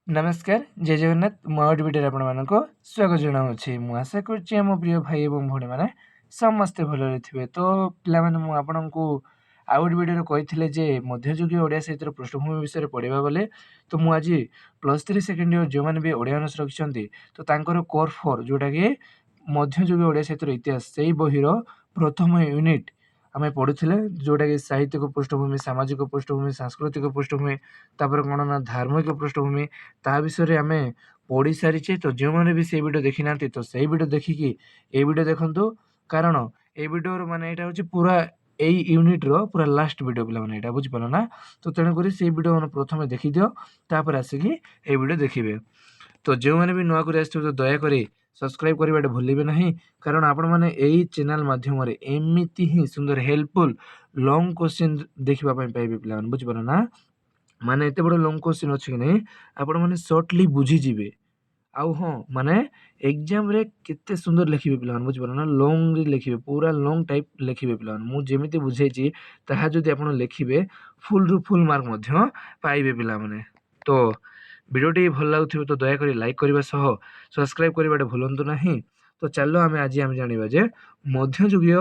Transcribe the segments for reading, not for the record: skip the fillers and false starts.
नमस्कार जय जगन्नाथ मोट वीडियो आपण मानक स्वागत जनाऊँगी मु आशा कर प्रिय भाई और भौणी मैंने समस्ते भलरे थे। तो पिला माने आपण को आउ गोटे वीडियो कही जे मध्ययुगीय ओडिया साहित्य पृष्ठभूमि विषय पढ़ा बोले तो मुझे आज +3 सेकेंड इयर जो मैंने भी ओडिया ऑनर्स रखिंट तो तांकर कोर 4 जोटा कि मध्ययुगीय ओडिया साहित्य इतिहास से बहिर प्रथम यूनिट आम पढ़ुले जोटा कि साहित्यिक पृष्ठभूमि सामाजिक पृष्ठभूमि सांस्कृतिक पृष्ठभूमि तापर कौन ना धार्मिक पृष्ठभूमि ता विषय आम पढ़ी सारी। तो जो मैंने भी से वीडियो देखी ना तो से वीडियो देखिकी ए वीडियो देखु कारण ए वीडियो माने यहाँ हूँ पूरा यही यूनिट रो पूरा लास्ट वीडियो पिला माने यहाँ बुझिपार ना। तो तेणुक से वीडियो मैंने प्रथम देखी दियो तापर आसिकी ए वीडियो देखिए। तो जो मैंने भी नुआ कर तो दयाकोरी सब्सक्राइब करवाटा भूलिए ना कारण आपण मैंने यही चैनल माध्यम एमती ही सुंदर हेल्पफुल लॉन्ग क्वेश्चन देखापी पाइबे पे बुझिपार ना। माने एत बड़ लॉन्ग क्वेश्चन अच्छी कि नहीं आपण मैंने सर्टली बुझीजे आउ हाँ माने एग्जाम रे केते सुंदर लिखिबे पिला बुझिपार ना लॉन्ग लिखिबे पूरा लॉन्ग टाइप लिखिबे पिला मु जेमिति बुझेछि ताहा जदि आपण लिखिबे फुल रु फुल मार्क मध्य पाइबे पिला माने। तो वीडियोटी भल लगुथिबे तो दयाकोरी लाइक करबा सह सब्सक्राइब करबाटा भूलंतु नाही। तो चलो आम जानिबा जे मध्ययुगीय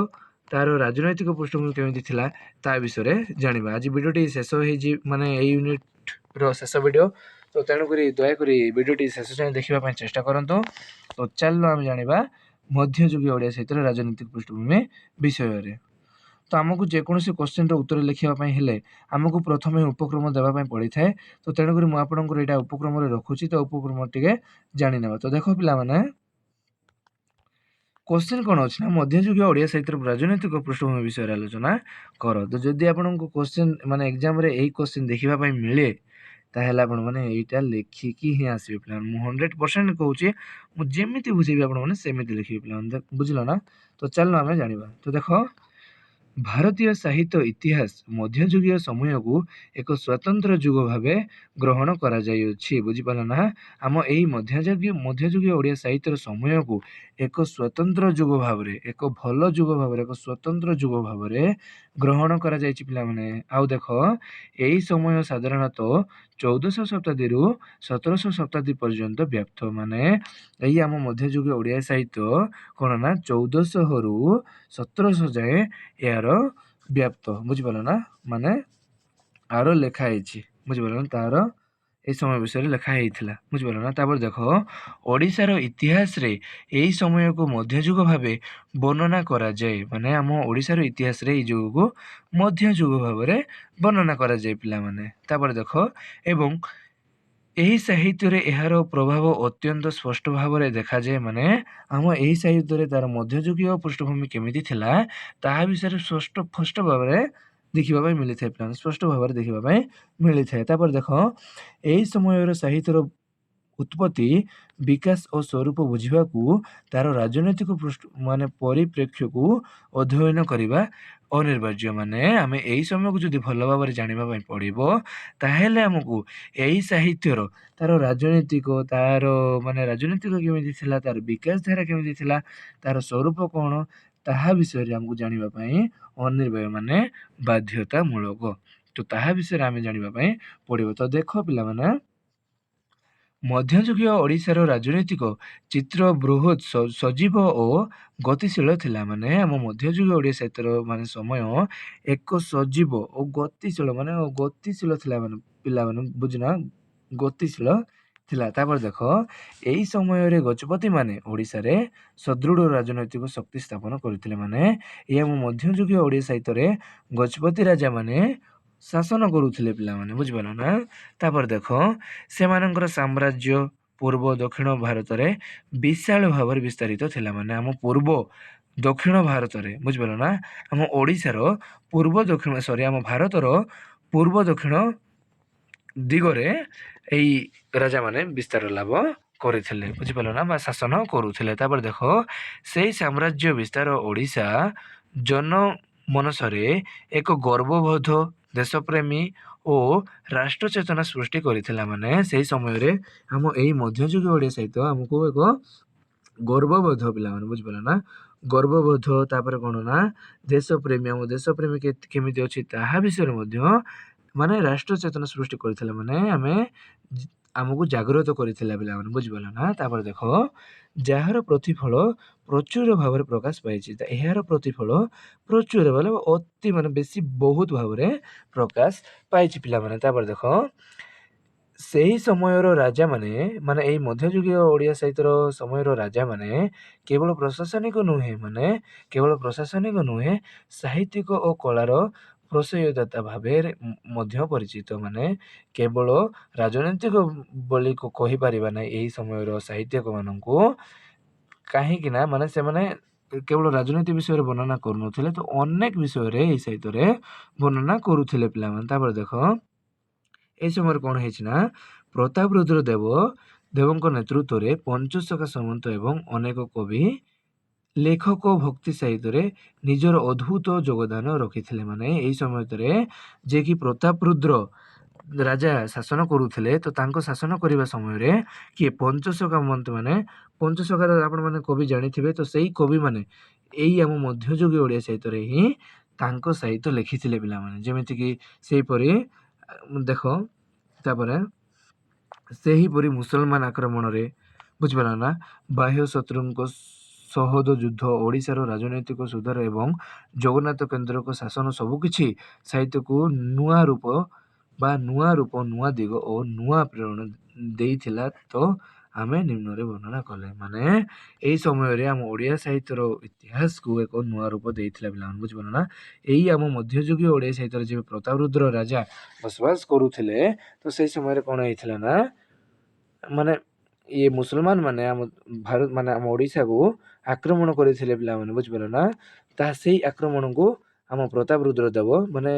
तार राजनैतिक पृष्ठभूमि केमिति थिला ता विषय जानिबा। आज वीडियोटी शेष होई माने ए यूनिट रो शेष वीडियो तो तेणुक दयाकोरी वीडियोटी शेष जाए देखा चेष्टा करंतु। तो चलो आम जानिबा मध्ययुगीय ओडिया साहित्य राजनैतिक पृष्ठभूमि विषय। तो आमको जेकोसी क्वेश्चन उत्तर लिखापी हेले आमको प्रथम उपक्रम देवाई पड़ी थाए। तो तेणुक मुझे यहाँ उपक्रम रखुची तो उपक्रम टे जाने। तो देख पिला माने क्वेश्चन कौन अच्छी ना मध्ययुगीय ओडिया साहित्य राजनैतिक पृष्ठभूमि विषय आलोचना कर। तो जदि आपको क्वेश्चन माने एग्जाम रे यही क्वेश्चन देखापी मिले ताहले आपण माने एटा लिखिकी ही आसीबे पिला। मु 100% कहूची मुझेमी बुझेबी आपण माने सेमिति लिखिबे पिला बुझल ना। तो चलो आम जानिबा। तो देखो भारतीय साहित्य इतिहास मध्ययुगीय समय को एक स्वतंत्र जुग भाव ग्रहण करा जाइछि बुझिपाल ना। आम यही मध्ययुगीय ओडिया साहित्य समय को एक स्वतंत्र जुग भाव एक भल जुग भाव एक स्वतंत्र जुग भाव ग्रहण करा जाइछि पिला माने। आउ देख यही समय साधारणतः 1400 शताब्दी रु 1700 शताब्दी पर्यंत व्याप्त माने यही आम मध्ययुगीय ओडिया साहित्य कौन ना 1400 रु 1700 जाए यार व्याप्त बुझिपाल ना माने आर लिखाई बुझिपाल ना तार ए समय विषय लिखाई बुझिपाल ना। तापर देख ओडिशार इतिहास रे यही समय को मध्ययुग भाव वर्णना करा जाए माने आम ओडिशार इतिहास रे युग को मध्ययुग भाव वर्णना करा जाए पिला माने। तापर देख एवं यही साहित्य रे यार प्रभाव अत्यंत स्पष्ट भाव में देखा जाए माने आम यही साहित्य रे तार मध्ययुगीय पृष्ठभूमि केमिति थिला ताहा विषय स्पष्ट भाव में देखा मिली था स्पष्ट भाव में देखा मिली था। तापर देख यही समय साहित्यर उत्पत्ति विकास और स्वरूप बुझा तार राजनैतिक पृष्ठ माने परिप्रेक्ष्य को अध्ययन करने अनिवार्य माने आम यही समय को जब भल भाव में जानापी पड़ो ताहले आमको यही साहित्यर तार राजनैतिक तार माने राजनैतिक केमिति थिला तार विकास धारा केमिति थिला तार स्वरूप कौन ताहा विषय आमको जानापी अनिवार्य माने बाध्यतामूलक। तो ताहा विषय आम जानापी पड़ो। तो देख पिला माने मध्ययुगीय ओडिशार राजनैतिक चित्र बृहत सजीव और गतिशील थिला माने आम मध्ययुगीय ओडिया साहित्य माने समय एक सजीव और गतिशील माने गतिशील थिला माने पिला माने बुझना गतिशील थिला। तापर देख यही समय रे गजपति माने ओडिशा रे सदृढ़ राजनैतिक शक्ति स्थापन करथिले माने ए आम मध्ययुगीय ओडिया साहित्य रे गजपति राजा माने शासन करुले पिला माने बुझिपाल ना। तापर देख सेमानंकर साम्राज्य पूर्व दक्षिण भारत रे विशाल भाव विस्तारित थिला माने आम पूर्व दक्षिण भारत रे बुझिपाल ना आम ओडिशार पूर्व दक्षिण सॉरी आम भारतर पूर्व दक्षिण दिगरे एई राजा माने विस्तार लाभ करथिले बुझिपाल ना बा शासन करुथिले। तापर देख सेई साम्राज्य विस्तार ओडिशा जन मनसरे एक गर्वबोध देशप्रेमी और राष्ट्र चेतना सृष्टि करथिला माने सेई समय रे हम एई मध्ययुगीय ओडिया साहित्य हमको एक गर्वबोध पिला माने बुझिपाल ना गर्वबोध तापर कौन ना देशप्रेमी आम देशप्रेमी केमिति अछि ताहा विषय मध्ये माने राष्ट्र चेतना सृष्टि करथिला माने आमे ଆମକୁ ଜାଗ୍ରତ କରିଥିଲା ପିଲାମାନେ, ବୁଝିପାରିଲ ନା। ତାପରେ ଦେଖ, ଯାହାର ପ୍ରତିଫଳ ପ୍ରଚୁର ଭାବରେ ପ୍ରକାଶ ପାଇଛି। ଏହାର ପ୍ରତିଫଳ ପ୍ରଚୁର ମାନେ ଅତି ମାନେ ବେଶୀ ବହୁତ ଭାବରେ ପ୍ରକାଶ ପାଇଛି ପିଲାମାନେ। ତାପରେ ଦେଖ, ସେହି ସମୟର ରାଜାମାନେ ମାନେ ଏଇ ମଧ୍ୟଯୁଗୀୟ ଓଡ଼ିଆ ସାହିତ୍ୟର ସମୟର ରାଜାମାନେ କେବଳ ପ୍ରଶାସନିକ ନୁହେଁ ସାହିତ୍ୟିକ ଓ କଳାର ପ୍ରଶୟଦାତା ଭାବେ ମଧ୍ୟ ପରିଚିତ। ମାନେ କେବଳ ରାଜନୈତିକ ବୋଲି କହିପାରିବା ନାହିଁ ଏହି ସମୟର ସାହିତ୍ୟିକ ମାନଙ୍କୁ, କାହିଁକି ନା ମାନେ ସେମାନେ କେବଳ ରାଜନୀତି ବିଷୟରେ ବର୍ଣ୍ଣନା କରୁନଥିଲେ, ତ ଅନେକ ବିଷୟରେ ଏଇ ସାହିତ୍ୟରେ ବର୍ଣ୍ଣନା କରୁଥିଲେ ପିଲାମାନେ। ତାପରେ ଦେଖ, এই ସମୟରେ କ'ଣ ହେଇଛି ନା, ପ୍ରତାପରୁଦ୍ର ଦେବଙ୍କ ନେତୃତ୍ୱରେ ପଞ୍ଚସଖା ସାମନ୍ତ ଏବଂ ଅନେକ କବି ଲେଖକ ଭକ୍ତି ସାହିତ୍ୟରେ ନିଜର ଅଦ୍ଭୁତ ଯୋଗଦାନ ରଖିଥିଲେ। ମାନେ ଏଇ ସମୟରେ ଯିଏକି ପ୍ରତାପରୁଦ୍ର ରାଜା ଶାସନ କରୁଥିଲେ, ତ ତାଙ୍କ ଶାସନ କରିବା ସମୟରେ କିଏ ପଞ୍ଚସଖା ମାନେ ପଞ୍ଚସଖାର ଆପଣମାନେ କବି ଜାଣିଥିବେ, ତ ସେଇ କବିମାନେ ଏଇ ଆମ ମଧ୍ୟଯୁଗୀୟ ଓଡ଼ିଆ ସାହିତ୍ୟରେ ହିଁ ତାଙ୍କ ସାହିତ୍ୟ ଲେଖିଥିଲେ ପିଲାମାନେ। ଯେମିତିକି ସେହିପରି ଦେଖ, ତାପରେ ସେହିପରି ମୁସଲମାନ ଆକ୍ରମଣରେ, ବୁଝିପାରିଲ ନା, ବାହ୍ୟ ଶତ୍ରୁଙ୍କ ସହଦ ଯୁଦ୍ଧ, ଓଡ଼ିଶାର ରାଜନୈତିକ ସୁଧାର ଏବଂ ଜଗନ୍ନାଥ କେନ୍ଦ୍ରଙ୍କ ଶାସନ ସବୁକିଛି ସାହିତ୍ୟକୁ ନୂଆ ରୂପ, ନୂଆ ଦିଗ ଓ ନୂଆ ପ୍ରେରଣା ଦେଇଥିଲା। ତ ଆମେ ନିମ୍ନରେ ବର୍ଣ୍ଣନା କଲେ। ମାନେ ଏଇ ସମୟରେ ଆମ ଓଡ଼ିଆ ସାହିତ୍ୟର ଇତିହାସକୁ ଏକ ନୂଆ ରୂପ ଦେଇଥିଲା ପିଲାମାନେ, ବୁଝିପାରିଲ ନା। ଏଇ ଆମ ମଧ୍ୟଯୁଗୀୟ ଓଡ଼ିଆ ସାହିତ୍ୟରେ ଯେବେ ପ୍ରତାପରୁଦ୍ର ରାଜା ବସବାସ କରୁଥିଲେ, ତ ସେଇ ସମୟରେ କ'ଣ ହେଇଥିଲା ନା, ମାନେ ଇଏ ମୁସଲମାନ ମାନେ ଆମ ଭାରତ ମାନେ ଆମ ଓଡ଼ିଶାକୁ ଆକ୍ରମଣ କରିଥିଲେ ପିଲାମାନେ, ବୁଝିପାରିଲ ନା। ତାହା ସେଇ ଆକ୍ରମଣକୁ ଆମ ପ୍ରତାପରୁଦ୍ର ଦେବ ମାନେ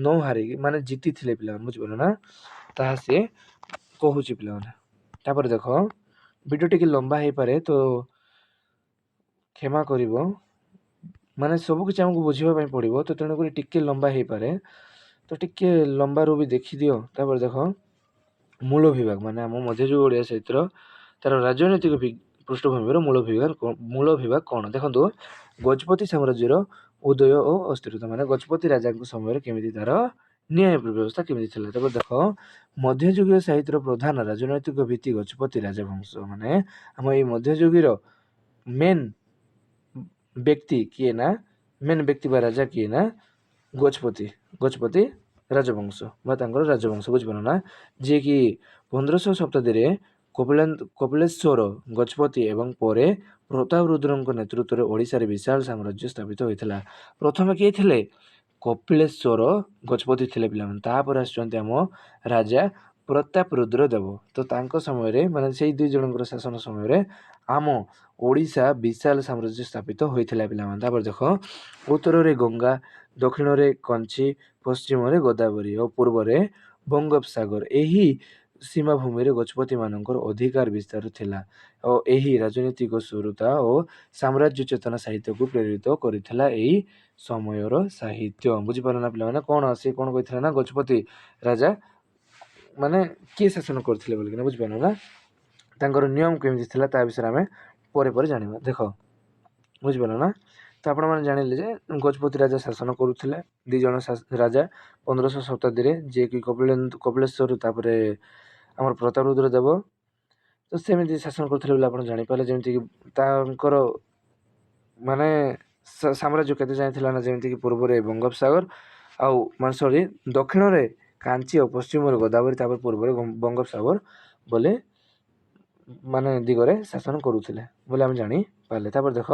ନ ହାରିକି ମାନେ ଜିତିଥିଲେ ପିଲାମାନେ, ବୁଝିପାରିଲ ନା। ତାହା ସେ କହୁଛି ପିଲାମାନେ। ତାପରେ ଦେଖ, ଭିଡ଼ିଓ ଟିକେ ଲମ୍ବା ହେଇପାରେ, ତ କ୍ଷମା କରିବ। ମାନେ ସବୁକିଛି ଆମକୁ ବୁଝିବା ପାଇଁ ପଡ଼ିବ, ତ ତେଣୁକରି ଟିକେ ଲମ୍ବା ହେଇପାରେ, ତ ଟିକେ ଲମ୍ବାରୁ ବି ଦେଖିଦିଅ। ତାପରେ ଦେଖ, ମୂଳ ବିଭାଗ ମାନେ ଆମ ମଧ୍ୟଯୁଗୀୟ ଓଡ଼ିଆ ସାହିତ୍ୟର ତାର ରାଜନୈତିକ ପୃଷ୍ଠଭୂମିର ମୂଳ ବିଭାଗ କ'ଣ ଦେଖନ୍ତୁ। ଗଜପତି ସାମ୍ରାଜ୍ୟର ଉଦୟ ଓ ଅସ୍ଥିରତା, ମାନେ ଗଜପତି ରାଜାଙ୍କ ସମୟରେ କେମିତି ତାର ନ୍ୟାୟ ବ୍ୟବସ୍ଥା କେମିତି ଥିଲା। ତାପରେ ଦେଖ, ମଧ୍ୟଯୁଗୀୟ ସାହିତ୍ୟର ପ୍ରଧାନ ରାଜନୈତିକ ଭିତ୍ତି ଗଜପତି ରାଜବଂଶ। ମାନେ ଆମ ଏଇ ମଧ୍ୟଯୁଗୀର ମେନ୍ ବ୍ୟକ୍ତି କିଏ ନା, ମେନ୍ ବ୍ୟକ୍ତି ବା ରାଜା କିଏ ନା, ଗଜପତି ରାଜବଂଶ ବା ତାଙ୍କର ରାଜବଂଶ, ବୁଝିପାରିଲ ନା। ଯିଏକି 1500 ଶତାବ୍ଦୀରେ କପିଳେଶ୍ୱର ଗଜପତି ଏବଂ ପରେ ପ୍ରତାପରୁଦ୍ରଙ୍କ ନେତୃତ୍ୱରେ ଓଡ଼ିଶାରେ ବିଶାଳ ସାମ୍ରାଜ୍ୟ ସ୍ଥାପିତ ହୋଇଥିଲା। ପ୍ରଥମେ କିଏ ଥିଲେ? କପିଳେଶ୍ୱର ଗଜପତି ଥିଲେ ପିଲାମାନେ। ତାପରେ ଆସୁଛନ୍ତି ଆମ ରାଜା ପ୍ରତାପରୁଦ୍ର ଦେବ। ତ ତାଙ୍କ ସମୟରେ ମାନେ ସେଇ ଦୁଇ ଜଣଙ୍କର ଶାସନ ସମୟରେ ଆମ ଓଡ଼ିଶା ବିଶାଳ ସାମ୍ରାଜ୍ୟ ସ୍ଥାପିତ ହୋଇଥିଲା ପିଲାମାନେ। ତାପରେ ଦେଖ, ଉତ୍ତରରେ ଗଙ୍ଗା, ଦକ୍ଷିଣରେ କଞ୍ଚି, ପଶ୍ଚିମରେ ଗୋଦାବରୀ ଓ ପୂର୍ବରେ ବଙ୍ଗୋପସାଗର, ଏହି ସୀମାଭୂମିରେ ଗଜପତିମାନଙ୍କର ଅଧିକାର ବିସ୍ତାର ଥିଲା ଓ ଏହି ରାଜନୈତିକ ସୁରତା ଓ ସାମ୍ରାଜ୍ୟ ଚେତନା ସାହିତ୍ୟକୁ ପ୍ରେରିତ କରିଥିଲା। ଏଇ ସମୟର ସାହିତ୍ୟ, ବୁଝିପାରିଲ ନା ପିଲାମାନେ। କ'ଣ ସେ କ'ଣ କହିଥିଲା ନା, ଗଜପତି ରାଜା ମାନେ କିଏ ଶାସନ କରିଥିଲେ ବୋଲିକିନା, ବୁଝିପାରିଲ ନା। ତାଙ୍କର ନିୟମ କେମିତି ଥିଲା ତା ବିଷୟରେ ଆମେ ପରେ ଜାଣିବା। ଦେଖ, ବୁଝିପାରିଲ ନା। ତ ଆପଣମାନେ ଜାଣିଲେ ଯେ ଗଜପତି ରାଜା ଶାସନ କରୁଥିଲେ, ଦୁଇ ଜଣ ରାଜା 1500 ଶତାବ୍ଦୀରେ, ଯିଏକି କପିଳେଶ୍ୱର ତାପରେ ଆମର ପ୍ରତାପରୁଦ୍ର ଦେବ। ତ ସେମିତି ଶାସନ କରୁଥିଲେ ବୋଲି ଆପଣ ଜାଣିପାରିଲେ। ଯେମିତିକି ତାଙ୍କର ମାନେ ସାମ୍ରାଜ୍ୟ କେତେ ଯାଏଁ ଥିଲା ନା, ଯେମିତିକି ପୂର୍ବରେ ବଙ୍ଗୋପସାଗର ଆଉ ମାନେ ଦକ୍ଷିଣରେ କାଞ୍ଚି ଓ ପଶ୍ଚିମରେ ଗୋଦାବରୀ, ତାପରେ ପୂର୍ବରେ ବଙ୍ଗୋପସାଗର ବୋଲେ ମାନେ ଦିଗରେ ଶାସନ କରୁଥିଲେ ବୋଲି ଆମେ ଜାଣିପାରିଲେ। ତାପରେ ଦେଖ,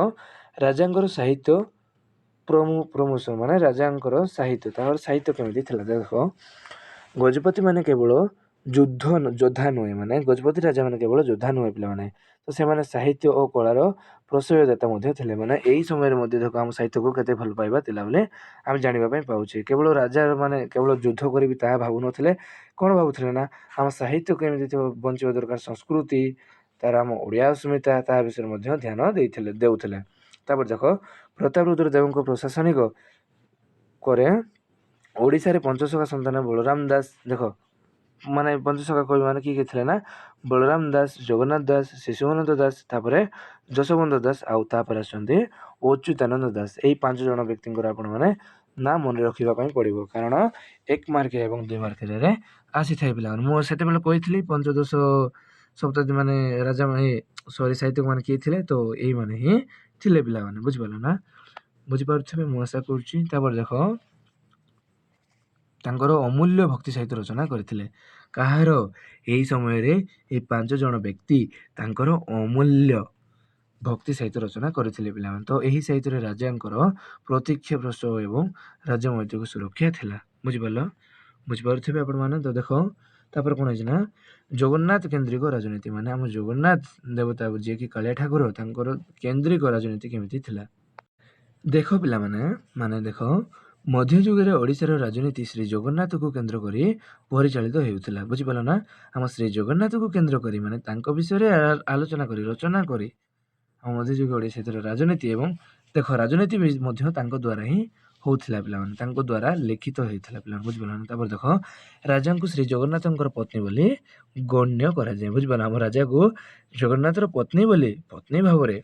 ରାଜାଙ୍କର ସାହିତ୍ୟ ପ୍ରମୋଶନ, ମାନେ ରାଜାଙ୍କର ସାହିତ୍ୟ, ତାଙ୍କର ସାହିତ୍ୟ କେମିତି ଥିଲା। ଦେଖ, ଗଜପତି ମାନେ କେବଳ ଯୋଦ୍ଧା ନୁହେଁ, ମାନେ ଗଜପତି ରାଜା ମାନେ କେବଳ ଯୋଦ୍ଧା ନୁହେଁ ପିଲାମାନେ, ତ ସେମାନେ ସାହିତ୍ୟ ଓ କଳାର ପ୍ରଶୟଦାତା ମଧ୍ୟ ଥିଲେ। ମାନେ ଏଇ ସମୟରେ ମଧ୍ୟ ଦେଖ ଆମ ସାହିତ୍ୟକୁ କେତେ ଭଲ ପାଇବା ଥିଲା ବୋଲି ଆମେ ଜାଣିବା ପାଇଁ ପାଉଛେ। କେବଳ ରାଜା ମାନେ କେବଳ ଯୁଦ୍ଧ କରିବି ତାହା ଭାବୁନଥିଲେ। କ'ଣ ଭାବୁଥିଲେ ନା, ଆମ ସାହିତ୍ୟ କେମିତି ବଞ୍ଚିବା ଦରକାର, ସଂସ୍କୃତି ତାର ଆମ ଓଡ଼ିଆ ଅସ୍ମିତା, ତାହା ବିଷୟରେ ମଧ୍ୟ ଧ୍ୟାନ ଦେଉଥିଲେ। ତାପରେ ଦେଖ, ପ୍ରତାପରୁଦ୍ର ଦେବଙ୍କ ପ୍ରଶାସନିକ କରେ ଓଡ଼ିଶାରେ ପଞ୍ଚସଖା ସନ୍ତାନ ବଳରାମ ଦାସ, ଦେଖ ମାନେ ପଞ୍ଚସଖା କବି ମାନେ କିଏ ଥିଲେ ନା, ବଳରାମ ଦାସ, ଜଗନ୍ନାଥ ଦାସ, ଶିଶୁଆନନ୍ଦ ଦାସ, ତାପରେ ଯଶୋବନ୍ତ ଦାସ, ଆଉ ତାପରେ ଆସୁଛନ୍ତି ଅଚ୍ୟୁତାନନ୍ଦ ଦାସ। ଏଇ 5 ଜଣ ବ୍ୟକ୍ତିଙ୍କର ଆପଣମାନେ ନା ମନେ ରଖିବା ପାଇଁ ପଡ଼ିବ, କାରଣ 1 ମାର୍କିଆ ଏବଂ 2 ମାର୍କିଆରେ ଆସିଥାଏ ପିଲାମାନେ। ମୁଁ ସେତେବେଳେ କହିଥିଲି ପଞ୍ଚଦଶ ଶତାବ୍ଦୀ ମାନେ ରାଜା ସାହିତ୍ୟିକ ମାନେ କିଏ ଥିଲେ, ତ ଏଇମାନେ ହିଁ ଥିଲେ ପିଲାମାନେ, ବୁଝିପାରିଲ ନା? ବୁଝିପାରୁଥିବେ ମୁଁ ଆଶା କରୁଛି। ତାପରେ ଦେଖ, ତାଙ୍କର ଅମୂଲ୍ୟ ଭକ୍ତି ସାହିତ୍ୟ ରଚନା କରିଥିଲେ। କାହାର? ଏହି ସମୟରେ ଏହି 5 ଜଣ ବ୍ୟକ୍ତି ତାଙ୍କର ଅମୂଲ୍ୟ ଭକ୍ତି ସାହିତ୍ୟ ରଚନା କରିଥିଲେ ପିଲାମାନେ। ତ ଏହି ସାହିତ୍ୟରେ ରାଜାଙ୍କର ପ୍ରତ୍ୟକ୍ଷ ପ୍ରସବ ଏବଂ ରାଜନୈତିକ ସୁରକ୍ଷା ଥିଲା, ବୁଝିପାରୁଥିବେ ଆପଣମାନେ। ତ ଦେଖ, ତାପରେ କ'ଣ ହେଇଛି ନା, ଜଗନ୍ନାଥ କେନ୍ଦ୍ରିକ ରାଜନୀତି, ମାନେ ଆମ ଜଗନ୍ନାଥ ଦେବତା ଯିଏକି କାଳିଆ ଠାକୁର, ତାଙ୍କର କେନ୍ଦ୍ରିକ ରାଜନୀତି କେମିତି ଥିଲା। ଦେଖ ପିଲାମାନେ, ଦେଖ, ମଧ୍ୟଯୁଗରେ ଓଡ଼ିଶାର ରାଜନୀତି ଶ୍ରୀ ଜଗନ୍ନାଥକୁ କେନ୍ଦ୍ର କରି ପରିଚାଳିତ ହେଉଥିଲା, ବୁଝିପାରିଲ ନା? ଆମ ଶ୍ରୀ ଜଗନ୍ନାଥକୁ କେନ୍ଦ୍ର କରି, ମାନେ ତାଙ୍କ ବିଷୟରେ ଆଲୋଚନା କରି, ରଚନା କରି ଆମ ମଧ୍ୟଯୁଗ ଓଡ଼ିଶା ଭିତରେ ରାଜନୀତି, ଏବଂ ଦେଖ ରାଜନୀତି ବି ମଧ୍ୟ ତାଙ୍କ ଦ୍ୱାରା ହିଁ ହେଉଥିଲା ପିଲାମାନେ, ତାଙ୍କ ଦ୍ୱାରା ଲିଖିତ ହେଇଥିଲା ପିଲାମାନେ, ବୁଝିପାରିଲ ନା? ତାପରେ ଦେଖ, ରାଜାଙ୍କୁ ଶ୍ରୀ ଜଗନ୍ନାଥଙ୍କର ପତ୍ନୀ ବୋଲି ଗଣ୍ୟ କରାଯାଏ, ବୁଝିପାରିଲ? ଆମ ରାଜାକୁ ଜଗନ୍ନାଥର ପତ୍ନୀ ଭାବରେ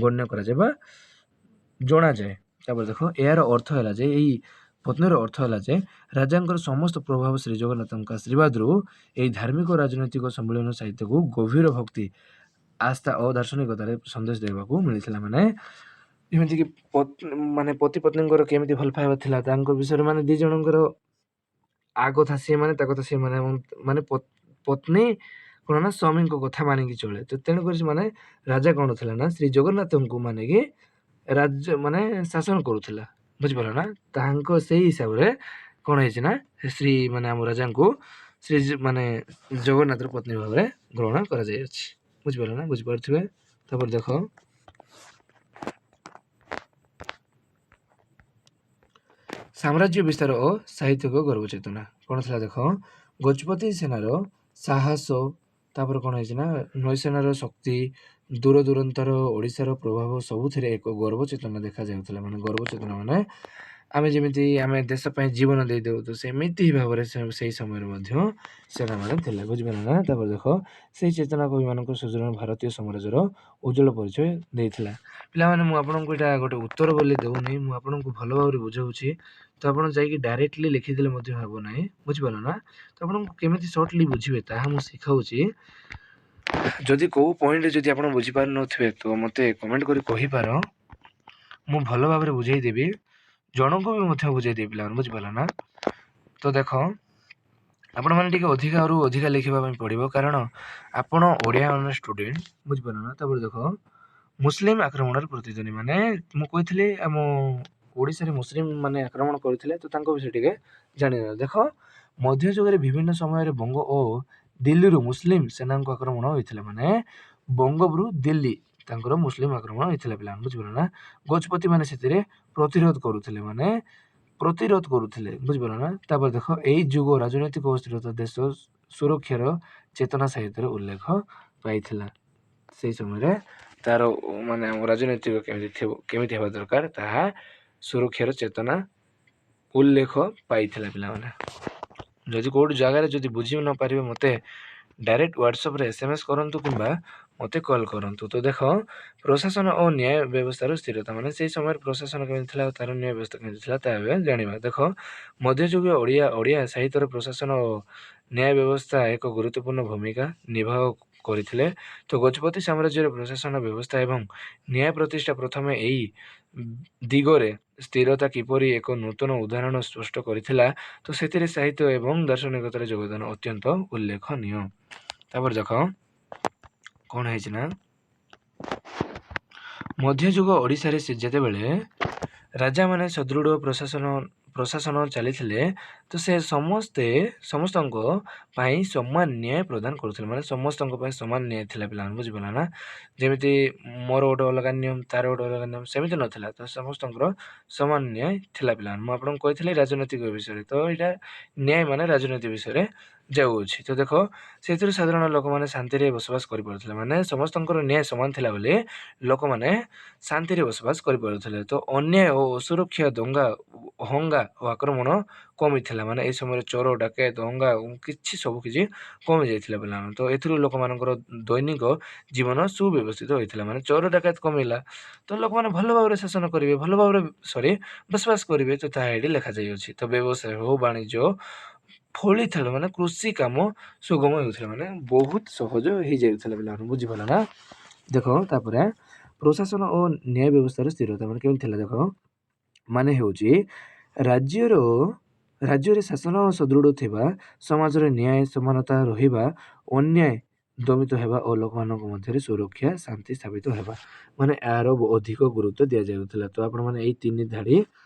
ଗଣ୍ୟ କରାଯାଏ ବା ଜଣାଯାଏ। ତାପରେ ଦେଖ, ଏହାର ଅର୍ଥ ହେଲା ଯେ, ଏଇ ପତ୍ନୀର ଅର୍ଥ ହେଲା ଯେ ରାଜାଙ୍କର ସମସ୍ତ ପ୍ରଭାବ ଶ୍ରୀ ଜଗନ୍ନାଥଙ୍କ ଆଶୀର୍ବାଦରୁ ଏହି ଧାର୍ମିକ ରାଜନୈତିକ ସମ୍ମିଳନ ସାହିତ୍ୟକୁ ଗଭୀର ଭକ୍ତି, ଆସ୍ଥା ଓ ଦାର୍ଶନିକତାରେ ସନ୍ଦେଶ ଦେବାକୁ ମିଳିଥିଲା। ମାନେ ଯେମିତିକି ପତି ପତ୍ନୀଙ୍କର କେମିତି ଭଲ ପାଇବା ଥିଲା, ତାଙ୍କ ବିଷୟରେ ମାନେ 2 ଜଣଙ୍କର କଥା ସିଏ ମାନେ ତା କଥା ସିଏ ମାନେ ପତ୍ନୀ କ'ଣ ନା ସ୍ୱାମୀଙ୍କ କଥା ମାନିକି ଚଳେ। ତ ତେଣୁକରି ମାନେ ରାଜା କ'ଣ ଥିଲା ନା, ଶ୍ରୀ ଜଗନ୍ନାଥଙ୍କୁ ମାନିକି ମାନେ ଶାସନ କରୁଥିଲା, ବୁଝିପାରିଲ ନା? ତାଙ୍କ ସେଇ ହିସାବରେ କ'ଣ ହେଇଛି ନା, ଶ୍ରୀ ମାନେ ଆମ ରାଜାଙ୍କୁ ଶ୍ରୀ ମାନେ ଜଗନ୍ନାଥର ପତ୍ନୀ ଭାବରେ ଗ୍ରହଣ କରାଯାଇଅଛି, ବୁଝିପାରିଲ ନା? ବୁଝିପାରୁଥିବେ। ତାପରେ ଦେଖ, ସାମ୍ରାଜ୍ୟ ବିସ୍ତାର ଓ ସାହିତ୍ୟିକ ଗର୍ବ ଚେତନା କ'ଣ ଥିଲା? ଦେଖ, ଗଜପତି ସେନାର ସାହସ, ତାପରେ କ'ଣ ହେଇଛି ନା, ନୌସେନାର ଶକ୍ତି, ଦୂରଦୂରାନ୍ତର ଓଡ଼ିଶାର ପ୍ରଭାବ, ସବୁଥିରେ ଏକ ଗର୍ବ ଚେତନା ଦେଖାଯାଉଥିଲା। ମାନେ ଗର୍ବ ଚେତନା ମାନେ ଆମେ ଯେମିତି ଆମେ ଦେଶ ପାଇଁ ଜୀବନ ଦେଇଦେଉ, ତ ସେମିତି ଭାବରେ ସେଇ ସମୟରେ ମଧ୍ୟ ସେନାମାନେ ଥିଲେ, ବୁଝିପାରିଲ ନା? ତାପରେ ଦେଖ, ସେଇ ଚେତନା କବିମାନଙ୍କ ସୃଜନ ଭାରତୀୟ ସମାଜର ଉଜ୍ଜ୍ୱଳ ପରିଚୟ ଦେଇଥିଲା। ପିଲାମାନେ, ମୁଁ ଆପଣଙ୍କୁ ଏଇଟା ଗୋଟେ ଉତ୍ତର ବୋଲି ଦେଉନି, ମୁଁ ଆପଣଙ୍କୁ ଭଲ ଭାବରେ ବୁଝାଉଛି। ତ ଆପଣ ଯାଇକି ଡାଇରେକ୍ଟଲି ଲେଖିଦେଲେ ମଧ୍ୟ ହେବ ନାହିଁ, ବୁଝିପାରିଲ ନା? ତ ଆପଣଙ୍କୁ କେମିତି ସର୍ଟଲି ବୁଝିବେ ତାହା ମୁଁ ଶିଖାଉଛି। ଯଦି କେଉଁ ପଏଣ୍ଟରେ ଯଦି ଆପଣ ବୁଝିପାରୁନଥିବେ, ତ ମୋତେ କମେଣ୍ଟ କରି କହିପାର, ମୁଁ ଭଲ ଭାବରେ ବୁଝେଇଦେବି, ଜଣଙ୍କୁ ବି ମଧ୍ୟ ବୁଝେଇଦେବି ପିଲାମାନେ, ବୁଝିପାରିଲ ନା? ତ ଦେଖ, ଆପଣମାନେ ଟିକେ ଅଧିକାରୁ ଅଧିକା ଲେଖିବା ପାଇଁ ପଡ଼ିବ, କାରଣ ଆପଣ ଓଡ଼ିଆ ଅନର୍ସ ଷ୍ଟୁଡେଣ୍ଟ, ବୁଝିପାରିଲ ନା? ତାପରେ ଦେଖ, ମୁସଲିମ ଆକ୍ରମଣର ପ୍ରତିଧ୍ୱନି, ମାନେ ମୁଁ କହିଥିଲି ଆମ ଓଡ଼ିଶାରେ ମୁସଲିମ ମାନେ ଆକ୍ରମଣ କରିଥିଲେ, ତ ତାଙ୍କ ବିଷୟରେ ଟିକେ ଜାଣିବା। ଦେଖ, ମଧ୍ୟଯୁଗରେ ବିଭିନ୍ନ ସମୟରେ ବଙ୍ଗ ଓ ଦିଲ୍ଲୀରୁ ମୁସଲିମ ସେନାଙ୍କ ଆକ୍ରମଣ ହୋଇଥିଲା, ମାନେ ବଙ୍ଗରୁ ଦିଲ୍ଲୀ ତାଙ୍କର ମୁସଲିମ ଆକ୍ରମଣ ହୋଇଥିଲା ପିଲାମାନେ, ବୁଝିପାରିଲ ନା? ଗଜପତି ମାନେ ସେଥିରେ ପ୍ରତିରୋଧ କରୁଥିଲେ, ବୁଝିପାରିଲ ନା? ତାପରେ ଦେଖ, ଏଇ ଯୁଗ ରାଜନୈତିକ ଅସ୍ଥିରତା, ଦେଶ ସୁରକ୍ଷାର ଚେତନା ସାହିତ୍ୟରେ ଉଲ୍ଲେଖ ପାଇଥିଲା। ସେଇ ସମୟରେ ତାର ମାନେ ଆମ ରାଜନୈତିକ କେମିତି ହେବା ଦରକାର, ତାହା ସୁରକ୍ଷାର ଚେତନା ଉଲ୍ଲେଖ ପାଇଥିଲା ପିଲାମାନେ। ଯଦି କେଉଁଠି ଜାଗାରେ ଯଦି ବୁଝି ନପାରିବେ, ମୋତେ ଡାଇରେକ୍ଟ ହ୍ୱାଟ୍ସଆପ୍ରେ SMS କରନ୍ତୁ କିମ୍ବା ମୋତେ କଲ୍ କରନ୍ତୁ। ତ ଦେଖ, ପ୍ରଶାସନ ଓ ନ୍ୟାୟ ବ୍ୟବସ୍ଥାର ସ୍ଥିରତା, ମାନେ ସେଇ ସମୟରେ ପ୍ରଶାସନ କେମିତି ଥିଲା ଆଉ ତାର ନ୍ୟାୟ ବ୍ୟବସ୍ଥା କେମିତି ଥିଲା, ତା ଏବେ ଜାଣିବା। ଦେଖ, ମଧ୍ୟଯୁଗୀୟ ଓଡ଼ିଆ ସାହିତ୍ୟର ପ୍ରଶାସନ ଓ ନ୍ୟାୟ ବ୍ୟବସ୍ଥା ଏକ ଗୁରୁତ୍ୱପୂର୍ଣ୍ଣ ଭୂମିକା ନିର୍ବାହ କରିଥିଲେ। ତ ଗଜପତି ସାମ୍ରାଜ୍ୟର ପ୍ରଶାସନ ବ୍ୟବସ୍ଥା ଏବଂ ନ୍ୟାୟ ପ୍ରତିଷ୍ଠା ପ୍ରଥମେ ଏହି ଦିଗରେ ସ୍ଥିରତା କିପରି ଏକ ନୂତନ ଉଦାହରଣ ସ୍ପଷ୍ଟ କରିଥିଲା, ତ ସେଥିରେ ସାହିତ୍ୟ ଏବଂ ଦାର୍ଶନିକତାର ଯୋଗଦାନ ଅତ୍ୟନ୍ତ ଉଲ୍ଲେଖନୀୟ। ତାପରେ ଦେଖ, କ'ଣ ହେଇଛି ନା, ମଧ୍ୟଯୁଗ ଓଡ଼ିଶାରେ ଯେତେବେଳେ ରାଜାମାନେ ସୁଦୃଢ଼ ପ୍ରଶାସନ ଚାଲିଥିଲେ, ତ ସେ ସମସ୍ତଙ୍କ ପାଇଁ ସମାନ ନ୍ୟାୟ ପ୍ରଦାନ କରୁଥିଲେ, ମାନେ ସମସ୍ତଙ୍କ ପାଇଁ ସମାନ ନ୍ୟାୟ ଥିଲା ପିଲାମାନେ, ବୁଝିପାରିଲ ନା? ଯେମିତି ମୋର ଗୋଟେ ଅଲଗା ନିୟମ, ତାର ଗୋଟେ ଅଲଗା ନିୟମ, ସେମିତି ନଥିଲା। ତ ସମସ୍ତଙ୍କର ସମାନ ନ୍ୟାୟ ଥିଲା ପିଲାମାନେ। ମୁଁ ଆପଣଙ୍କୁ କହିଥିଲି ରାଜନୈତିକ ବିଷୟରେ, ତ ଏଇଟା ନ୍ୟାୟ ମାନେ ରାଜନୀତି ବିଷୟରେ ଯାଉଅଛି। ତ ଦେଖ, ସେଥିରୁ ସାଧାରଣ ଲୋକମାନେ ଶାନ୍ତିରେ ବସବାସ କରିପାରୁଥିଲେ, ମାନେ ସମସ୍ତଙ୍କର ନ୍ୟାୟ ସମାନ ଥିଲା ବୋଲି ଲୋକମାନେ ଶାନ୍ତିରେ ବସବାସ କରିପାରୁଥିଲେ। ତ ଅନ୍ୟାୟ ଓ ଅସୁରକ୍ଷା, ଦଙ୍ଗା ଦଙ୍ଗା ଓ ଆକ୍ରମଣ କମିଥିଲା। ମାନେ ଏଇ ସମୟରେ ଚୋର ଡାକେତ ଦଙ୍ଗା କିଛି ସବୁ କିଛି କମି ଯାଇଥିଲା ପିଲାମାନେ। ତ ଏଥିରୁ ଲୋକମାନଙ୍କର ଦୈନିକ ଜୀବନ ସୁବ୍ୟବସ୍ଥିତ ହୋଇଥିଲା। ମାନେ ଚୋର ଡାକେତ କମିଲା ତ ଲୋକମାନେ ଭଲ ଭାବରେ ଶାସନ କରିବେ, ଭଲ ଭାବରେ ବସବାସ କରିବେ। ତ ତାହା ଏଠି ଲେଖାଯାଇଅଛି। ତ ବ୍ୟବସାୟ ହଉ ବାଣିଜ୍ୟ ଫଳିଥିଲା, ମାନେ କୃଷି କାମ ସୁଗମ ହେଉଥିଲା, ମାନେ ବହୁତ ସହଜ ହେଇଯାଉଥିଲା ପିଲାମାନେ। ବୁଝିପାରିଲ ନା? ଦେଖ ତାପରେ ପ୍ରଶାସନ ଓ ନ୍ୟାୟ ବ୍ୟବସ୍ଥାର ସ୍ଥିରତା ମାନେ କେମିତି ଥିଲା ଦେଖ। ମାନେ ହେଉଛି ରାଜ୍ୟରେ ଶାସନ ସଦୃଢ଼ ଥିବା, ସମାଜରେ ନ୍ୟାୟ ସମାନତା ରହିବା, ଅନ୍ୟାୟ ଦମିତ ହେବା ଓ ଲୋକମାନଙ୍କ ମଧ୍ୟରେ ସୁରକ୍ଷା ଶାନ୍ତି ସ୍ଥାପିତ ହେବା। ମାନେ ଏହାର ଅଧିକ ଗୁରୁତ୍ୱ ଦିଆଯାଉଥିଲା। ତ ଆପଣମାନେ ଏଇ 3 ଧାଡ଼ି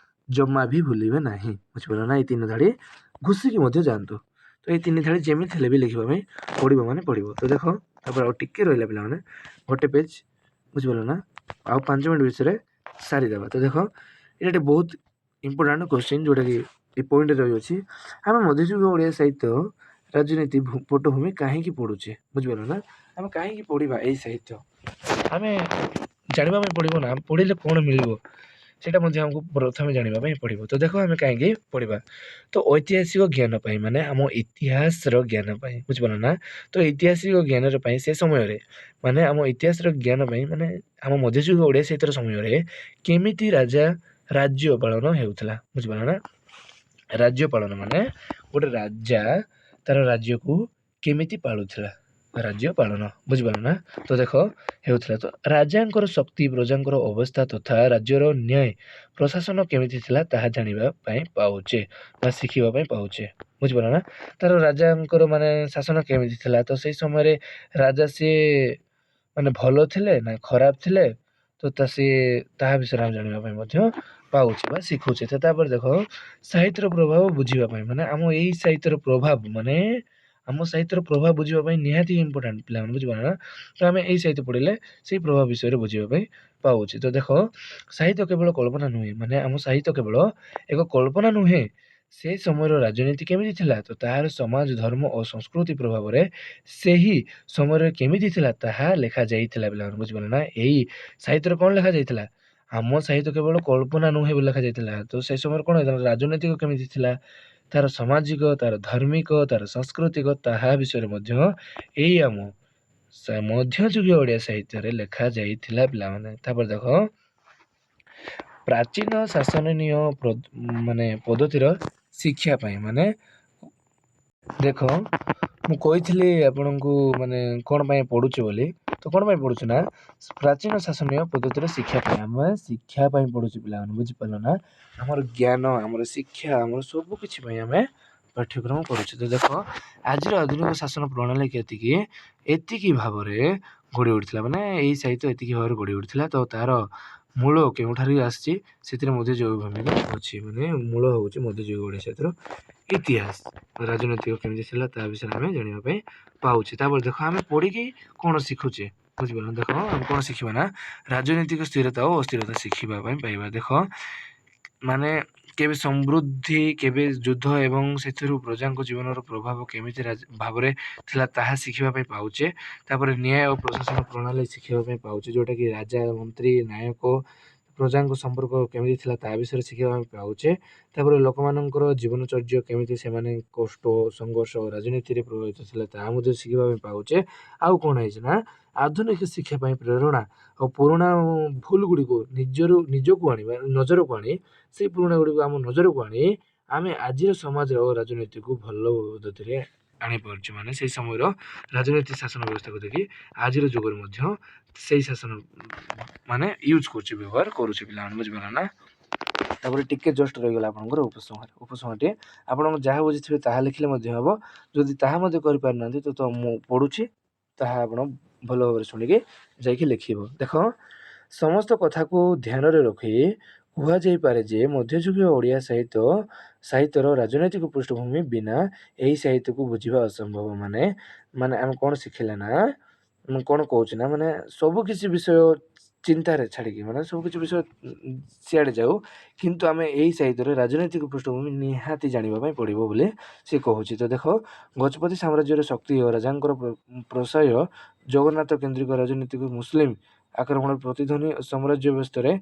ଜମା ବି ଭୁଲିବେ ନାହିଁ। ବୁଝିପାରିଲ ନା? ଏଇ 3 ଧାଡ଼ି ଘୁଷିକି ମଧ୍ୟ ଯାଆନ୍ତୁ। ତ ଏଇ 3 ଧାଡ଼ି ଯେମିତି ହେଲେ ବି ଲେଖିବା ପାଇଁ ପଡ଼ିବ, ମାନେ ପଡ଼ିବ। ତ ଦେଖ ତାପରେ ଆଉ ଟିକେ ରହିଲା ପିଲାମାନେ, ଗୋଟେ ପେଜ। ବୁଝିପାରିଲ ନା? ଆଉ 5 ମିନିଟ୍ ଭିତରେ ସାରିଦେବା। ତ ଦେଖ ଏଇଟା ଗୋଟେ ବହୁତ ଇମ୍ପୋର୍ଟାଣ୍ଟ କ୍ୱେଶ୍ଚିନ୍, ଯେଉଁଟାକି ଏ ପଏଣ୍ଟରେ ରହିଅଛି। ଆମେ ମଧ୍ୟଯୁଗ ଓଡ଼ିଆ ସାହିତ୍ୟ ରାଜନୀତି ପଟ୍ଟଭୂମି କାହିଁକି ପଢ଼ୁଛେ? ବୁଝିପାରିଲ ନା? ଆମେ କାହିଁକି ପଢ଼ିବା ଏଇ ସାହିତ୍ୟ? ଆମେ ଜାଣିବା ପାଇଁ ପଡ଼ିବ ନା, ପଢ଼ିଲେ କ'ଣ ମିଳିବ ସେଇଟା ମଧ୍ୟ ଆମକୁ ପ୍ରଥମେ ଜାଣିବା ପାଇଁ ପଡ଼ିବ। ତ ଦେଖ ଆମେ କାହିଁକି ପଢ଼ିବା? ତ ଐତିହାସିକ ଜ୍ଞାନ ପାଇଁ, ମାନେ ଆମ ଇତିହାସର ଜ୍ଞାନ ପାଇଁ। ବୁଝିପାରିଲ ନା? ତ ଐତିହାସିକ ଜ୍ଞାନର ପାଇଁ ସେ ସମୟରେ, ମାନେ ଆମ ଇତିହାସର ଜ୍ଞାନ ପାଇଁ, ମାନେ ଆମ ମଧ୍ୟଯୁଗ ଓଡ଼ିଆ ସାହିତ୍ୟର ସମୟରେ କେମିତି ରାଜ୍ୟ ପାଳନ ହେଉଥିଲା। ବୁଝିପାରିଲ ନା? ରାଜ୍ୟ ପାଳନ ମାନେ ଗୋଟେ ରାଜା ତାର ରାଜ୍ୟକୁ କେମିତି ପାଳୁଥିଲା, ରାଜ୍ୟ ପାଳନ। ବୁଝିପାରିଲ ନା? ତ ଦେଖ ହେଉଥିଲା। ତ ରାଜାଙ୍କର ଶକ୍ତି, ପ୍ରଜାଙ୍କର ଅବସ୍ଥା ତଥା ରାଜ୍ୟର ନ୍ୟାୟ ପ୍ରଶାସନ କେମିତି ଥିଲା ତାହା ଜାଣିବା ପାଇଁ ପାଉଛେ ବା ଶିଖିବା ପାଇଁ ପାଉଛେ। ବୁଝିପାରିଲ ନା? ତାର ରାଜାଙ୍କର ମାନେ ଶାସନ କେମିତି ଥିଲା, ତ ସେଇ ସମୟରେ ରାଜା ସିଏ ମାନେ ଭଲ ଥିଲେ ନା ଖରାପ ଥିଲେ, ତ ତାହା ବିଷୟରେ ଆମେ ଜାଣିବା ପାଇଁ ମଧ୍ୟ ପାଉଛେ ବା ଶିଖୁଛେ। ତ ତାପରେ ଦେଖ ସାହିତ୍ୟର ପ୍ରଭାବ ବୁଝିବା ପାଇଁ, ମାନେ ଆମ ଏଇ ସାହିତ୍ୟର ପ୍ରଭାବ, ମାନେ ଆମ ସାହିତ୍ୟର ପ୍ରଭାବ ବୁଝିବା ପାଇଁ ନିହାତି ଇମ୍ପୋର୍ଟାଣ୍ଟ ପିଲାମାନେ। ବୁଝିପାରିଲ ନା? ତ ଆମେ ଏଇ ସାହିତ୍ୟ ପଢ଼ିଲେ ସେଇ ପ୍ରଭାବ ବିଷୟରେ ବୁଝିବା ପାଇଁ ପାଉଛେ। ତ ଦେଖ ସାହିତ୍ୟ କେବଳ କଳ୍ପନା ନୁହେଁ, ମାନେ ଆମ ସାହିତ୍ୟ କେବଳ ଏକ କଳ୍ପନା ନୁହେଁ। ସେ ସମୟର ରାଜନୀତି କେମିତି ଥିଲା, ତ ତାହାର ସମାଜ, ଧର୍ମ ଓ ସଂସ୍କୃତି ପ୍ରଭାବରେ ସେହି ସମୟରେ କେମିତି ଥିଲା ତାହା ଲେଖାଯାଇଥିଲା ପିଲାମାନେ। ବୁଝିପାରିଲ ନା? ଏଇ ସାହିତ୍ୟରେ କ'ଣ ଲେଖାଯାଇଥିଲା? ଆମ ସାହିତ୍ୟ କେବଳ କଳ୍ପନା ନୁହେଁ ବୋଲି ଲେଖାଯାଇଥିଲା। ତ ସେ ସମୟରେ କ'ଣ ହେଇଥିଲା? ରାଜନୈତିକ କେମିତି ଥିଲା, ତାର ସାମାଜିକ, ତାର ଧାର୍ମିକ, ତାର ସାଂସ୍କୃତିକ, ତାହା ବିଷୟରେ ମଧ୍ୟ ଏଇ ଆମ ମଧ୍ୟଯୁଗୀୟ ଓଡ଼ିଆ ସାହିତ୍ୟରେ ଲେଖାଯାଇଥିଲା ପିଲାମାନେ। ତାପରେ ଦେଖ ପ୍ରାଚୀନ ଶାସନୀୟ ମାନେ ପଦ୍ଧତିର ଶିକ୍ଷା ପାଇଁ, ମାନେ ଦେଖ ମୁଁ କହିଥିଲି ଆପଣଙ୍କୁ ମାନେ କ'ଣ ପାଇଁ ପଢ଼ୁଛୁ ବୋଲି। ତ କ'ଣ ପାଇଁ ପଢ଼ୁଛୁ ନା ପ୍ରାଚୀନ ଶାସନୀୟ ପଦ୍ଧତିର ଶିକ୍ଷା ପାଇଁ। ଆମେ ଶିକ୍ଷା ପାଇଁ ପଢ଼ୁଛୁ ପିଲାମାନେ। ବୁଝିପାରିଲ ନା? ଆମର ଜ୍ଞାନ, ଆମର ଶିକ୍ଷା, ଆମର ସବୁ କିଛି ପାଇଁ ଆମେ ପାଠ୍ୟକ୍ରମ କରୁଛୁ। ତ ଦେଖ ଆଜିର ଆଧୁନିକ ଶାସନ ପ୍ରଣାଳୀ ଏତିକି ଭାବରେ ଗଢ଼ି ଉଠିଥିଲା, ମାନେ ଏଇ ସାହିତ୍ୟ ଏତିକି ଭାବରେ ଗଢ଼ି ଉଠିଥିଲା। ତ ତାର ମୂଳ କେଉଁଠାରୁ ଆସିଛି ସେଥିରେ ମଧ୍ୟଯୁଗ ଭୂମିକା ଅଛି। ମାନେ ମୂଳ ହେଉଛି ମଧ୍ୟଯୁଗ ଓଡ଼ିଆ ସାହିତ୍ୟର ଇତିହାସ। ରାଜନୈତିକ କେମିତି ଥିଲା ତା ବିଷୟରେ ଆମେ ଜାଣିବା ପାଇଁ ପାଉଛେ। ତାପରେ ଦେଖ ଆମେ ପଢ଼ିକି କ'ଣ ଶିଖୁଛେ? ବୁଝିପାରିଲ? ଦେଖ ଆମେ କ'ଣ ଶିଖିବା ନା ରାଜନୈତିକ ସ୍ଥିରତା ଓ ଅସ୍ଥିରତା ଶିଖିବା ପାଇଁ ପାଇବା। ଦେଖ ମାନେ କେବେ ସମୃଦ୍ଧି, କେବେ ଯୁଦ୍ଧ ଏବଂ ସେଥିରୁ ପ୍ରଜାଙ୍କ ଜୀବନର ପ୍ରଭାବ କେମିତି ଭାବରେ ଥିଲା ତାହା ଶିଖିବା ପାଇଁ ପାଉଛେ। ତାପରେ ନ୍ୟାୟ ଓ ପ୍ରଶାସନ ପ୍ରଣାଳୀ ଶିଖିବା ପାଇଁ ପାଉଛେ, ଯେଉଁଟାକି ରାଜା, ମନ୍ତ୍ରୀ, ନାୟକ, ପ୍ରଜାଙ୍କ ସମ୍ପର୍କ କେମିତି ଥିଲା ତା ବିଷୟରେ ଶିଖିବା ପାଇଁ ପାଉଛେ। ତାପରେ ଲୋକମାନଙ୍କର ଜୀବନଚର୍ଯ୍ୟା କେମିତି, ସେମାନେ କଷ୍ଟ, ସଂଘର୍ଷ, ରାଜନୀତିରେ ପ୍ରଭାବିତ ଥିଲା ତାହା ମଧ୍ୟ ଶିଖିବା ପାଇଁ ପାଉଛେ। ଆଉ କ'ଣ ହେଇଛି ନା ଆଧୁନିକ ଶିକ୍ଷା ପାଇଁ ପ୍ରେରଣା ଆଉ ପୁରୁଣା ଭୁଲ ଗୁଡ଼ିକୁ ନିଜକୁ ଆଣିବା, ନଜରକୁ ଆଣି ସେଇ ପୁରୁଣା ଗୁଡ଼ିକୁ ଆମ ନଜରକୁ ଆଣି ଆମେ ଆଜିର ସମାଜ ଓ ରାଜନୀତିକୁ ଭଲ ପଦ୍ଧତିରେ ଆଣିପାରୁଛୁ। ମାନେ ସେଇ ସମୟର ରାଜନୈତିକ ଶାସନ ବ୍ୟବସ୍ଥାକୁ ଦେଖି ଆଜିର ଯୁଗରେ ମଧ୍ୟ ସେଇ ଶାସନ ମାନେ ୟୁଜ୍ କରୁଛି, ବ୍ୟବହାର କରୁଛି ପିଲାମାନେ। ବୁଝିପାରିଲ ନା? ତାପରେ ଟିକେ ଜଷ୍ଟ ରହିଗଲା ଆପଣଙ୍କର ଉପସଂହାରଟିଏ। ଆପଣଙ୍କୁ ଯାହା ବୁଝିଥିବେ ତାହା ଲେଖିଲେ ମଧ୍ୟ ହେବ। ଯଦି ତାହା ମଧ୍ୟ କରିପାରୁନାହାନ୍ତି ତ ମୁଁ ପଢ଼ୁଛି, ତାହା ଆପଣ ଭଲ ଭାବରେ ଶୁଣିକି ଯାଇକି ଲେଖିବ। ଦେଖ ସମସ୍ତ କଥାକୁ ଧ୍ୟାନରେ ରଖି କୁହାଯାଇପାରେ ଯେ ମଧ୍ୟଯୁଗୀୟ ଓଡ଼ିଆ ସାହିତ୍ୟର ରାଜନୈତିକ ପୃଷ୍ଠଭୂମି ବିନା ଏହି ସାହିତ୍ୟକୁ ବୁଝିବା ଅସମ୍ଭବ। ମାନେ ଆମେ କ'ଣ ଶିଖିଲେ ନା, ମୁଁ କ'ଣ କହୁଛି ନା, ମାନେ ସବୁକିଛି ବିଷୟ ଚିନ୍ତାରେ ଛାଡ଼ିକି, ମାନେ ସବୁକିଛି ବିଷୟ ସିଆଡ଼େ ଯାଉ, କିନ୍ତୁ ଆମେ ଏଇ ସାହିତ୍ୟରେ ରାଜନୈତିକ ପୃଷ୍ଠଭୂମି ନିହାତି ଜାଣିବା ପାଇଁ ପଡ଼ିବ ବୋଲି ସେ କହୁଛି। ତ ଦେଖ ଗଜପତି ସାମ୍ରାଜ୍ୟର ଶକ୍ତି ଓ ରାଜାଙ୍କର ପ୍ରସାୟ, ଜଗନ୍ନାଥ କେନ୍ଦ୍ରିକ ରାଜନୀତିକୁ ମୁସଲିମ ଆକ୍ରମଣ ପ୍ରତିଧ୍ୱନି ସାମ୍ରାଜ୍ୟ ବ୍ୟବସ୍ଥାରେ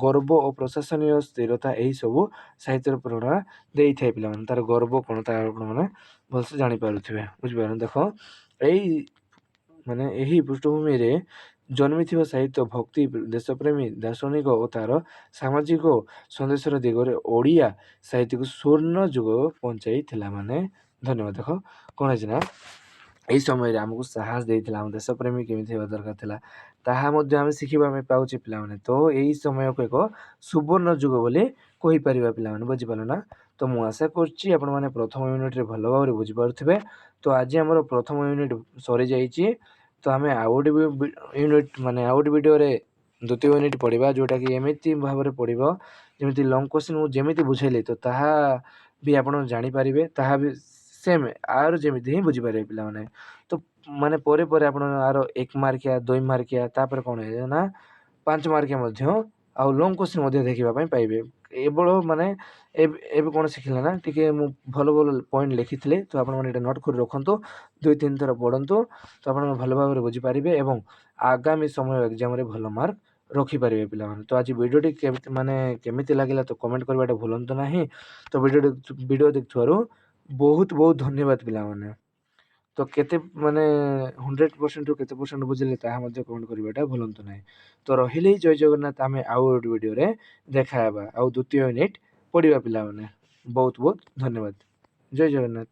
ଗର୍ବ ଓ ପ୍ରଶାସନୀୟ ସ୍ଥିରତା ଏହିସବୁ ସାହିତ୍ୟର ପ୍ରେରଣା ଦେଇଥାଏ ପିଲାମାନେ। ତାର ଗର୍ବ କ'ଣ ତାର ଆପଣମାନେ ଭଲସେ ଜାଣିପାରୁଥିବେ। ବୁଝିପାରିଲେ? ଦେଖ ଏଇ ମାନେ ଏହି ପୃଷ୍ଠଭୂମିରେ ଜନ୍ମିଥିବା ସାହିତ୍ୟ ଭକ୍ତି, ଦେଶପ୍ରେମୀ, ଦାର୍ଶନିକ ଓ ତାର ସାମାଜିକ ସନ୍ଦେଶର ଦିଗରେ ଓଡ଼ିଆ ସାହିତ୍ୟକୁ ସ୍ୱର୍ଣ୍ଣ ଯୁଗ ପହଞ୍ଚାଇଥିଲା। ମାନେ ଧନ୍ୟବାଦ। ଦେଖ କ'ଣ ହେଇଛି ନା ଏହି ସମୟରେ ଆମକୁ ସାହସ ଦେଇଥିଲା, ଆମ ଦେଶପ୍ରେମୀ କେମିତି ହେବା ଦରକାର ଥିଲା ତାହା ମଧ୍ୟ ଆମେ ଶିଖିବା ପାଇଁ ପାଉଛେ ପିଲାମାନେ। ତ ଏହି ସମୟକୁ ଏକ ସୁବର୍ଣ୍ଣ ଯୁଗ ବୋଲି କହିପାରିବା ପିଲାମାନେ। ବୁଝିପାରିଲ ନା? ତ ମୁଁ ଆଶା କରୁଛି ଆପଣମାନେ ପ୍ରଥମ ୟୁନିଟ୍ରେ ଭଲ ଭାବରେ ବୁଝିପାରୁଥିବେ। ତ ଆଜି ଆମର ପ୍ରଥମ ୟୁନିଟ୍ ସରିଯାଇଛି। ତ ଆମେ ଆଉ ଗୋଟେ ୟୁନିଟ୍ ମାନେ ଆଉ ଗୋଟେ ଭିଡ଼ିଓରେ ଦ୍ୱିତୀୟ ୟୁନିଟ୍ ପଢ଼ିବା, ଯେଉଁଟାକି ଏମିତି ଭାବରେ ପଢ଼ିବ ଯେମିତି ଲଙ୍ଗ୍ କୋଶ୍ଚିନ୍ ମୁଁ ଯେମିତି ବୁଝେଇଲି ତ ତାହା ବି ଆପଣ ଜାଣିପାରିବେ, ତାହା ବି ସେମ୍ ଆର ଯେମିତି ହିଁ ବୁଝିପାରିବେ ପିଲାମାନେ। ତ ମାନେ ପରେ ପରେ ଆପଣ ଆର 1 ମାର୍କିଆ 2 ମାର୍କିଆ ତାପରେ କ'ଣ ହେଇଯାଏ ନା 5 ମାର୍କିଆ ମଧ୍ୟ ଆଉ ଲଙ୍ଗ୍ କୋଶ୍ଚିନ୍ ମଧ୍ୟ ଦେଖିବା ପାଇଁ ପାଇବେ। କେବଳ ମାନେ ଏବେ କ'ଣ ଶିଖିଲେ ନା ଟିକେ ମୁଁ ଭଲ ଭଲ ପଏଣ୍ଟ ଲେଖିଥିଲି, ତ ଆପଣମାନେ ଏଇଟା ନୋଟ୍ କରି ରଖନ୍ତୁ, 2-3 ଥର ପଢ଼ନ୍ତୁ, ତ ଆପଣ ଭଲ ଭାବରେ ବୁଝିପାରିବେ ଏବଂ ଆଗାମୀ ସମୟ ଏକ୍ଜାମ୍ରେ ଭଲ ମାର୍କ ରଖିପାରିବେ ପିଲାମାନେ। ତ ଆଜି ଭିଡ଼ିଓଟି କେମିତି ଲାଗିଲା ତ କମେଣ୍ଟ କରିବାଟା ଭୁଲନ୍ତୁ ନାହିଁ। ତ ଭିଡ଼ିଓ ଦେଖିଥିବାରୁ ବହୁତ ବହୁତ ଧନ୍ୟବାଦ ପିଲାମାନେ। ତ କେତେ ମାନେ 100%ରୁ କେତେ ପରସେଣ୍ଟ ବୁଝିଲେ ତାହା ମଧ୍ୟ କମେଣ୍ଟ କରିବାଟା ଭୁଲନ୍ତୁ ନାହିଁ। ତ ରହିଲି, ଜୟ ଜଗନ୍ନାଥ। ଆମେ ଆଉ ଗୋଟେ ଭିଡ଼ିଓରେ ଦେଖା ହେବା, ଆଉ ଦ୍ୱିତୀୟ ୟୁନିଟ୍ ପଢ଼ିବା ପିଲାମାନେ। ବହୁତ ବହୁତ ଧନ୍ୟବାଦ। ଜୟ ଜଗନ୍ନାଥ।